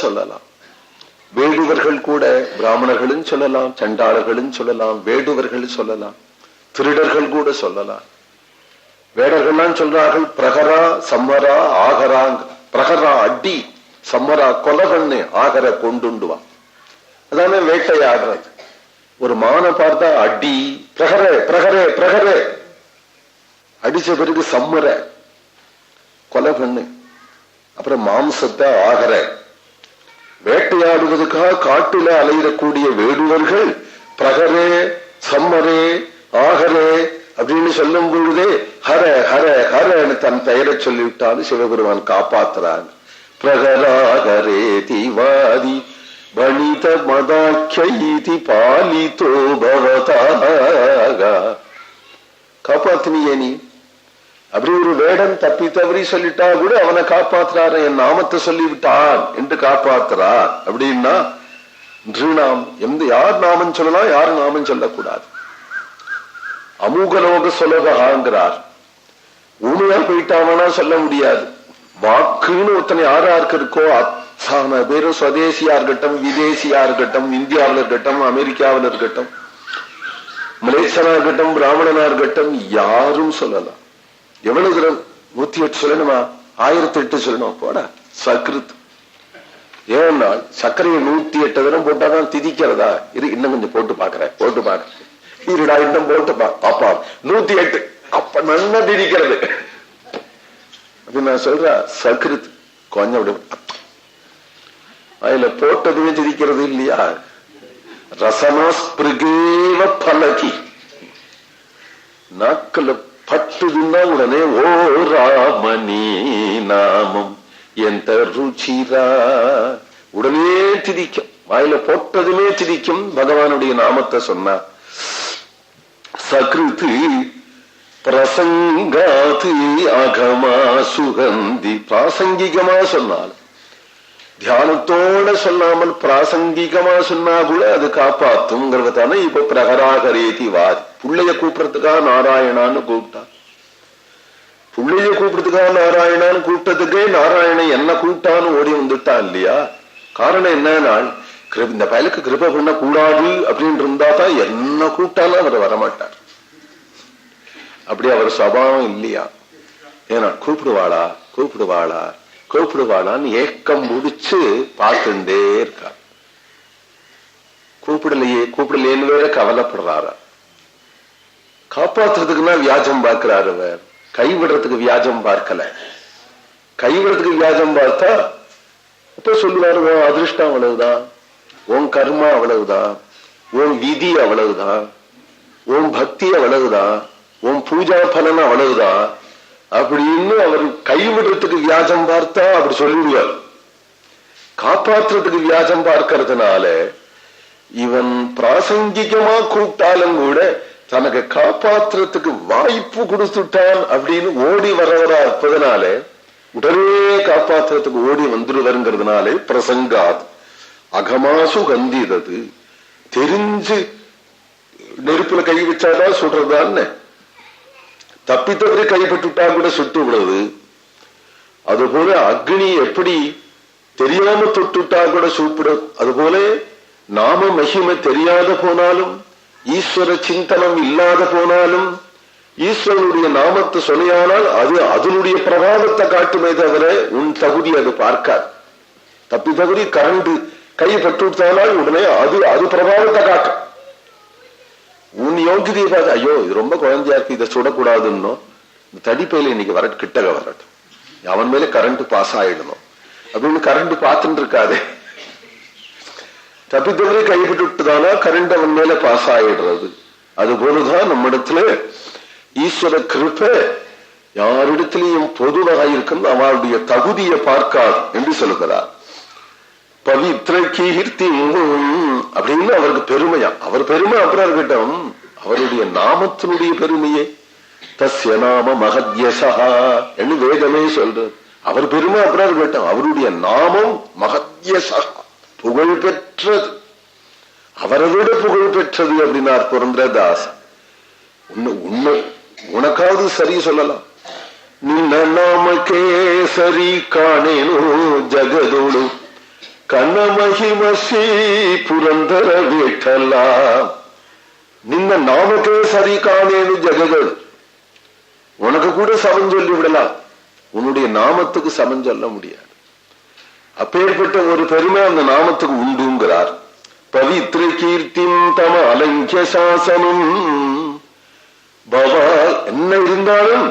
சொல்லலாம். வேடுவர்கள் கூட பிராமணர்களும் சொல்லலாம், சண்டாளர்களும் சொல்லலாம், வேடுவர்கள் சொல்லலாம், திருடர்கள் கூட சொல்லலாம். வேடர்கள்லாம் சொல்றார்கள் பிரகரா சம்மரா ஆகராங்க. பிரகரா அடி, சம்மரா கொலை பண்ணு, ஆகர கொண்டுவா. அதானே வேட்டையாடுறது. ஒரு மானை பார்த்தா அடி, பிரகரே பிரகரே பிரகரே, அடிச்ச பிறகு சம்மர கொலை பண்ணு, அப்புறம் மாம்சத்தை ஆகர. வேட்டையாடுவதற்காக காட்டுல அலையிடக்கூடிய வேடுவர்கள் பிரகரே சம்மரே ஆகரே அப்படின்னு சொல்லும் பொழுதே ஹர ஹர ஹரன்னு தன் பெயரை சொல்லிவிட்டாலும் சிவபெருமான் காப்பாத்துறாங்க. பிரகராகரே தீவாதி வனித மதாக்கி பாலிதோ பவதாக. காப்பாத்தினியே நீ. அப்படி ஒரு வேடன் தப்பி தவறி சொல்லிட்டா கூட அவனை காப்பாத்துறாரு, என் நாமத்தை சொல்லிவிட்டான் என்று காப்பாத்துறார். அப்படின்னா நாம் யார் நாமம் சொல்லலாம், யாரும் நாமம் சொல்லக்கூடாது. அமூகலோக சுலபகாங்கிறார். உண்மையா போயிட்டாவனா சொல்ல முடியாது. வாக்குன்னு ஒருத்தனை யாராருக்கு இருக்கோ அத்தனை பேரும் சுதேசியா இருக்கட்டும், விதேசியா இருக்கட்டும், இந்தியாவில் இருக்கட்டும், அமெரிக்காவில் இருக்கட்டும், மலேசியனா இருக்கட்டும், பிராமணனா இருக்கட்டும், யாரும் சொல்லலாம். எவ்வளவு தூரம் 108 சொல்லணுமா, 1008 சொல்லணும் போட சக்ருத். ஏன்னா சர்க்கரையை 108 தரம் போட்டாதான் திதிக்கிறதா. இது இன்னும் கொஞ்சம் போட்டு பாக்குறேன், போட்டு பாக்குறேன், இருடா இன்னும் போட்டு பாப்பா 108 அப்ப நல்லா திதிக்கிறது. அப்படி நான் சொல்ற சக்ருத் கொஞ்சம் அப்படி அதுல போட்டதுமே திதிக்கிறது இல்லையா. ரசனாஸ்பிருகேவ பலகி, நாக்கல பட்டுதுன்னா உடனே ஓ ராமனி நாமம் எந்த ருச்சிரா, உடனே திதிக்கும். வாயில போட்டதுமே திதிக்கும் பகவானுடைய நாமத்தை சொன்னா. சக்ருதி பிரசங்காதி அகமா சுகந்தி, பிராசங்கிகமா சொன்னால், தியானத்தோட சொல்லாமல் பிராசங்கிகமா சொன்னா கூட அது காப்பாத்துங்கிறதானே. இப்ப பிரகராகரேதி வாதி, புள்ளைய கூப்பிடறதுக்காக நாராயணான்னு கூப்பிட்டா. புள்ளைய கூப்பிடுறதுக்காக நாராயணான்னு கூப்பிட்டதுக்கே நாராயணன் என்ன கூப்பிட்டான்னு ஓடி வந்துட்டான் இல்லையா. காரணம் என்னன்னா, இந்த பயலுக்கு கிருபை பண்ண கூடாது அப்படின்னு இருந்தா தான் என்ன கூப்பிட்டாலும் அவர் வரமாட்டார். அப்படி அவர் சபாவம் இல்லையா. ஏன்னா கூப்பிடுவாளா கூப்பிடுவாளா கூப்பிடுவாளான்னு ஏக்கம் முடிச்சு பார்த்துட்டே இருக்கா. கூப்பிடலையே கூப்பிடலையேன்னு வேற கவலைப்படுறாரா. காப்பாத்துறதுக்குன்னா வியாஜம் பார்க்கிறாரு. அவர் கைவிடுறதுக்கு வியாஜம் பார்க்கல. கைவிடுறதுக்கு வியாஜம் பார்த்தா இப்ப சொல்லுவாரு, உன் அதிர்ஷ்டம் அவ்வளவுதான், உன் கர்மா அவ்வளவுதான், உன் விதி அவ்வளவுதான், உன் பக்தி அவ்வளவுதான், உன் பூஜா பலன் அவ்வளவுதான் அப்படின்னு அவர் கைவிடுறதுக்கு வியாஜம் பார்த்தா அப்படி சொல்லிடுவார். காப்பாற்றுறதுக்கு வியாஜம் பார்க்கறதுனால இவன் பிராசங்கிகமா கூப்பிட்டாலும் கூட தனக்கு காப்பாற்றுறதுக்கு வாய்ப்பு கொடுத்துட்டான் அப்படின்னு ஓடி வரவரா இருப்பதனால உடனே காப்பாற்றுறதுக்கு ஓடி வந்துடுவருங்கிறதுனாலே பிரசங்காத் அகமாசு கந்திதது. தெரிஞ்சு நெருப்புல கை வச்சாதான் சுடுறதான்னு, தப்பி தவறி கைப்பட்டுட்டா கூட சுட்டு விடுறது. அதுபோல அக்னி எப்படி தெரியாம தொட்டுட்டா கூட சூப்பிடும். அதுபோல நாம மகிமை தெரியாத போனாலும், ஈஸ்வர சிந்தனம் இல்லாத போனாலும், ஈஸ்வரனுடைய நாமத்தை சொல்லியானால் அது அதனுடைய பிரபாவத்தை காட்டுமே தவிர உன் தகுதி அது பார்க்காது. தப்பி தகுதி கரண்டு கைப்பட்டுட்டானால் உடனே அது பிரபாவத்தை காட்டும். உன் யோகிதையை பார்த்து ஐயோ இது ரொம்ப குழந்தையா இருக்கு, இதை சுடக்கூடாதுன்னு இந்த தடிப்பையில இன்னைக்கு கிட்டக வரட்டும், அவன் மேல கரண்ட் பாஸ் ஆயிடணும் அப்படின்னு கரண்ட் பார்த்துட்டு இருக்காதே. தப்பித்தவரை கைவிட்டு விட்டுதானா கரண்ட் அவன் மேல பாஸ் ஆயிடுறது. அது போலதான் நம்ம இடத்துல ஈஸ்வர கிருபை யாரிடத்திலையும் பொதுவாக இருக்கும், அவருடைய தகுதியை பார்க்காது என்று சொல்லுகிறார். பவித்ர கீர்த்தி அப்படின்னு அவருக்கு பெருமையா, அவர் பெருமை அப்புறம் இருக்கட்டும், அவருடைய நாமத்தினுடைய பெருமையே தஸ்ய நாம மகத்யசா என்று வேதமே சொல்றது. அவர் பெருமை அப்புறம் இருக்கட்டும், அவருடைய நாமம் மகத்யசா புகழ் பெற்றது, அவரோட புகழ் பெற்றது அப்படின்னார் புரந்தரதாசன். உன்னை உனக்காவது சரி சொல்லலாம். நின்ன நாம கேசரி காணேனோ ஜகதோடு ಕನಮಹಿಮಸಿ ಪುರಂದರ ವಿಠಲ ನಿನ್ನ ನಾಮಕ್ಕೆ சரி காணேன்னு ஜெகங்கள் உனக்கு கூட சமம் சொல்லி விடலாம், உன்னுடைய நாமத்துக்கு சமம் சொல்ல முடியாது. அப்பேற்பட்ட ஒரு பெருமை அந்த நாமத்துக்கு உண்டுங்கிறார். பவித்ர கீர்த்திம் தம அலங்கிய சாசனம் பாபா என்ன இருந்தாலும்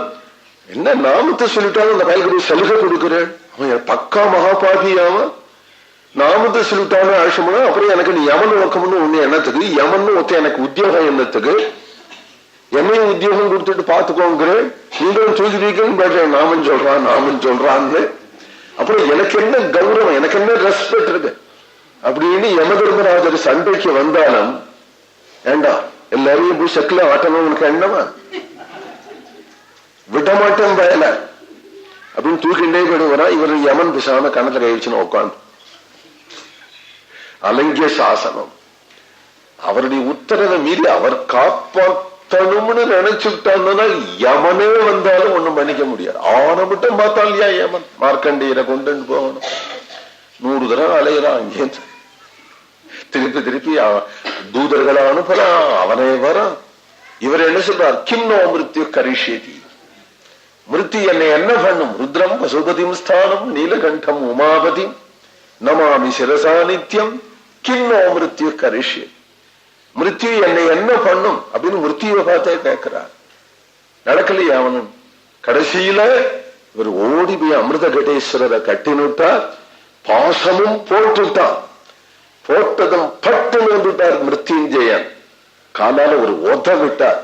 என்ன நாமத்தை சொல்லிட்டாலும் அந்த பயலுக்கு சலுகை கொடுக்கிறேன். அவன் பக்கா மகாபாபியாம நாமத்தை சொல்லிட்டாலும் ஆஷமனா அப்புறம் எனக்கு நீ யமன் நோக்கம்னு ஒண்ணு என்னத்துக்கு, யமன்னு ஒருத்த எனக்கு உத்தியோகம் என்னத்துக்கு, என்னையும் உத்தியோகம் கொடுத்துட்டு பாத்துக்கோங்கிறேன், நீங்களும் தூக்கிட்டீங்கன்னு பேட்டேன் நாமன் சொல்றான் நாமன் சொல்றான்னு. அப்புறம் எனக்கு என்ன கௌரவம், எனக்கு என்ன ரெஸ்பெக்ட் இருக்கு அப்படின்னு யம தர்மராஜர் சண்டைக்கு வந்தாலும் ஏண்டா எல்லாரையும் போய் செக்கில ஆட்டணும் உனக்கு எண்ணமா, விடமாட்டேன் பயல அப்படின்னு தூக்கிண்டே போயிடுவாரா. இவர் யமன் பிசாம கணத்துல கழிச்சுன்னு உட்காந்து அலங்கிய சாசனம் அவருடைய உத்தரவை மீறி அவர் காப்பாற்றணும்னு நினைச்சுட்டாங்கன்னா யமனே வந்தாலும் ஒண்ணும் பண்ணிக்க முடியாது. ஆன மட்டும் பார்த்தா இல்லையா யமன் மார்க்கண்டேயரை கொண்டு போகணும், 100 தடவை அலையிறான் அங்கே திருப்பி திருப்பி தூதர்களா அனுப்பலாம், அவனே வரான். இவர் என்ன சொல்றார், கிம்னோ மிருத்யு கரிஷேதி, மிருத்யு என்னை என்ன பண்ணும், ருத்ரம் பசுபதிம் ஸ்தானம் நீலகண்டம் உமாபதி நமாமி சிரசா நித்யம் கிம்னோ மிருத்யு கரிஷே, மிருத்யு என்னை என்ன பண்ணும் அப்படின்னு மிருத்யுவை பார்த்தே கேட்கிறார். நடக்கலையே அவனும். கடைசியில இவர் ஓடி போய் அமிர்த கடேஸ்வரரை கட்டினுட்டார், பாசமும் போட்டுட்டான். போட்டதும் பட்டுன்னு வந்துட்டார் மிருத்யுஞ்சயன், காலால ஒரு ஒத விட்டார்,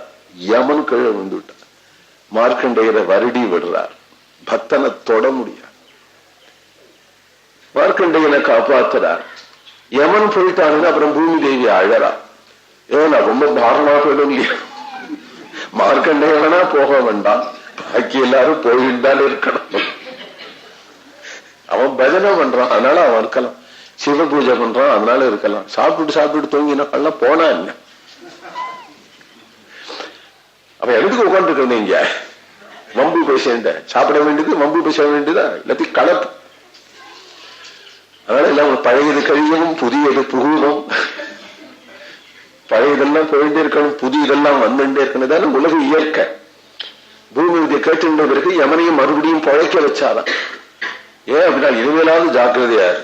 யமன் கீழே வந்துட்டார். மார்க்கண்டேயரை வருடி விடுறார், பக்தனை தொட முடியாது. மார்க்கண்டேயனை காப்பாத்துறார். யமன் போயிட்டாங்கன்னா அப்புறம் பூமி தேவி அழறா, ஏன்னா ரொம்ப பாரமா போயிடும் இல்லையா, மார்க்கண்டேயனா போக வேண்டாம், பாக்கி எல்லாரும் போயிருந்தால் இருக்கணும். அவன் பஜனை பண்றான் அதனால அவன் இருக்கலாம், சிவ பூஜை பண்றான் அதனால இருக்கலாம், சாப்பிட்டு தூங்கினா போனா என்ன, அவன் எதுக்கு உட்காந்துருக்க, நீங்க வம்பு பேச சாப்பிட வேண்டியது வம்பு பேச வேண்டியதா எல்லாத்தையும் கலப்பு. அதனால எல்லாம் பழையது கழியவும் புதியது புகுவும், பழையதெல்லாம் போயிட்டே இருக்கணும் புதியதெல்லாம் வந்துட்டே இருக்கணும். தானே உலக இயற்கை. பூமி விதியை கேட்டுன்ற பிறகு யமனையும் மறுபடியும் பழைக்க வச்சாதான். ஏன் அப்படின்னா இனிமேலாவது ஜாக்கிரதையாரு,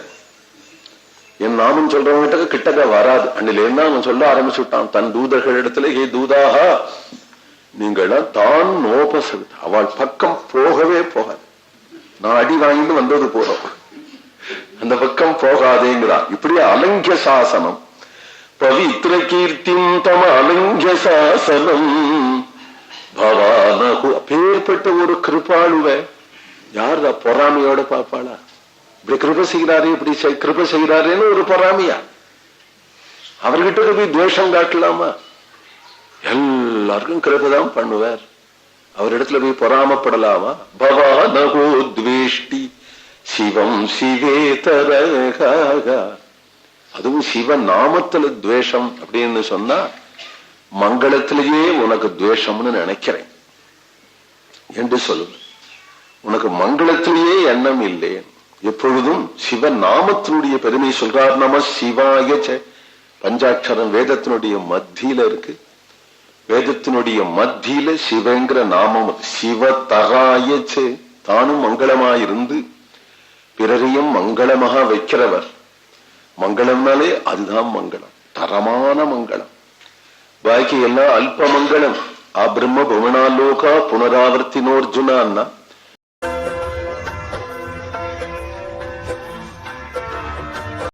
என் நாமம் சொல்றவங்கிட்ட கிட்டக்க வராது. அன்னிலேருந்து அவன் சொல்ல ஆரம்பிச்சுட்டான் தன் தூதர்கள் இடத்துல, ஏ தூதாக நீங்களாம் தான் நோபசது, அவள் பக்கம் போகவே போகாது, நான் அடி வாங்கிட்டு வந்தது போறோம், அந்த பக்கம் போகாதேங்கிறான். இப்படி அலங்கிய சாசனம் பவித்ர கீர்த்திம் தம அலங்கிய சாசனம் பவானகு. அப்பேற்பட்ட ஒரு கிருபாளுவ யாருதா பொறாமையோட பாப்பாளா, இப்படி கிருப செய்கிறாரு இப்படி கிருப செய்கிறாருன்னு ஒரு பொறாமையா, அவர்கிட்ட போய் துவேஷம் காட்டலாமா, எல்லாருக்கும் கிருபதான் பண்ணுவார், அவரிடத்துல போய் பொறாமப்படலாமா. பவானகோ துவேஷ்டி சிவம் சிவேதரக, அதுவும் சிவ நாமத்துல துவேஷம் அப்படின்னு சொன்னா மங்களத்திலேயே உனக்கு துவேஷம்னு நினைக்கிறேன் என்று சொல்லுங்க. உனக்கு மங்களத்திலேயே எண்ணம் இல்லை, எப்பொழுதும் சிவ நாமத்தினுடைய பெருமை சொல்றார். நம சிவாய பஞ்சாட்சரம் வேதத்தினுடைய மத்தியில இருக்கு, வேதத்தினுடைய மத்தியில சிவங்கிற நாமம், சிவ தராய தானும் மங்களமாயிருந்து பிறரையும் மங்களமாக வைக்கிறவர். மங்களம்னாலே அதுதான் மங்களம், தரமான மங்களம். பாக்கி எல்லாம் அல்ப மங்களம். ஆ பிரம்ம புவனாலோகா புனராவர்த்தினோர்ஜுனா